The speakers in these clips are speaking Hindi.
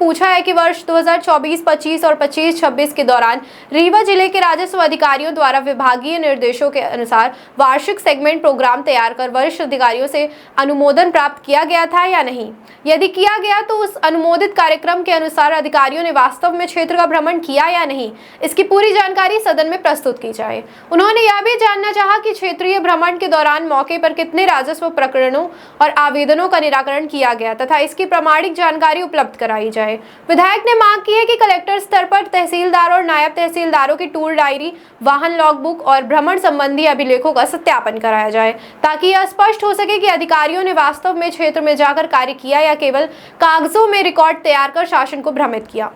पूछा है कि वर्ष 2024-25 और 25-26 के दौरान रीवा जिले के राजस्व अधिकारियों द्वारा विभागीय निर्देशों के अनुसार वार्षिक सेगमेंट प्रोग्राम तैयार कर वरिष्ठ अधिकारियों से अनुमोदन प्राप्त किया गया था या नहीं। यदि किया गया तो उस अनुमोदित कार्यक्रम के अनुसार अधिकारियों ने वास्तव में क्षेत्र का भ्रमण किया या नहीं, इसकी पूरी जानकारी सदन में प्रस्तुत की जाए। उन्होंने यह भी जानना चाहा कि क्षेत्रीय भ्रमण के दौरान मौके पर कितने राजस्व प्रकरणों और आवेदनों का निराकरण किया गया तथा इसकी प्रमाणिक जानकारी उपलब्ध कराई जाए। विधायक ने मांग की है कि कलेक्टर स्तर पर तहसीलदार और नायब तहसीलदारों की टूर डायरी, वाहन लॉगबुक और भ्रमण संबंधी अभिलेखों का सत्यापन कराया जाए ताकि यह स्पष्ट हो सके कि अधिकारियों ने वास्तव में क्षेत्र में जाकर कार्य किया या केवल कागजों में रिकॉर्ड तैयार कर शासन को भ्रमित किया।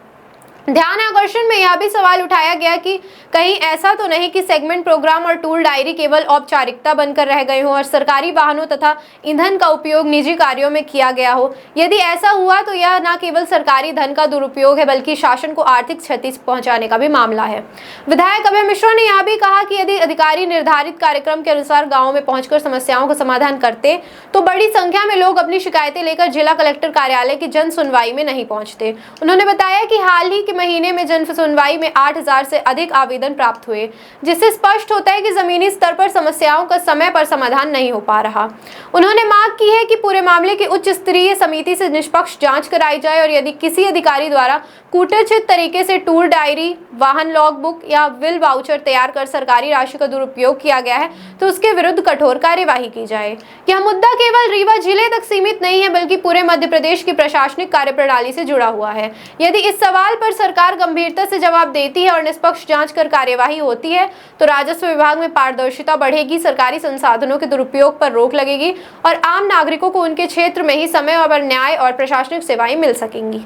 ध्यान आकर्षण में यह भी सवाल उठाया गया कि कहीं ऐसा तो नहीं कि सेगमेंट प्रोग्राम और टूर डायरी केवल औपचारिकता बनकर रह गए हों और सरकारी वाहनों तथा ईंधन का उपयोग निजी कार्यों में किया गया हो। यदि ऐसा हुआ तो यह न केवल सरकारी धन का दुरुपयोग है बल्कि शासन को आर्थिक क्षति पहुंचाने का भी मामला है। विधायक अभय मिश्रा ने यह भी कहा कि यदि अधिकारी निर्धारित कार्यक्रम के अनुसार गाँव में पहुंचकर समस्याओं का समाधान करते तो बड़ी संख्या में लोग अपनी शिकायतें लेकर जिला कलेक्टर कार्यालय की जन सुनवाई में नहीं पहुंचते। उन्होंने बताया कि हाल ही महीने में जन सुनवाई में 8000 से अधिक आवेदन प्राप्त हुए, जिससे स्पष्ट होता है कि जमीनी स्तर पर समस्याओं का समय पर समाधान नहीं हो पा रहा। उन्होंने मांग की है कि पूरे मामले की उच्च स्तरीय समिति से निष्पक्ष जांच कराई जाए और यदि किसी अधिकारी द्वारा कूटरचित तरीके से टूर डायरी, वाहन लॉगबुक या बिल वाउचर तैयार कर सरकारी राशि का दुरुपयोग किया गया है तो उसके विरुद्ध कठोर कार्यवाही की जाए। यह मुद्दा केवल रीवा जिले तक सीमित नहीं है बल्कि पूरे मध्य प्रदेश की प्रशासनिक कार्यप्रणाली से जुड़ा हुआ है। यदि इस सवाल पर सरकार गंभीरता से जवाब देती है और निष्पक्ष जांच कर कार्यवाही होती है तो राजस्व विभाग में पारदर्शिता बढ़ेगी, सरकारी संसाधनों के दुरुपयोग पर रोक लगेगी और आम नागरिकों को उनके क्षेत्र में ही समय और न्याय और प्रशासनिक सेवाएं मिल सकेंगी।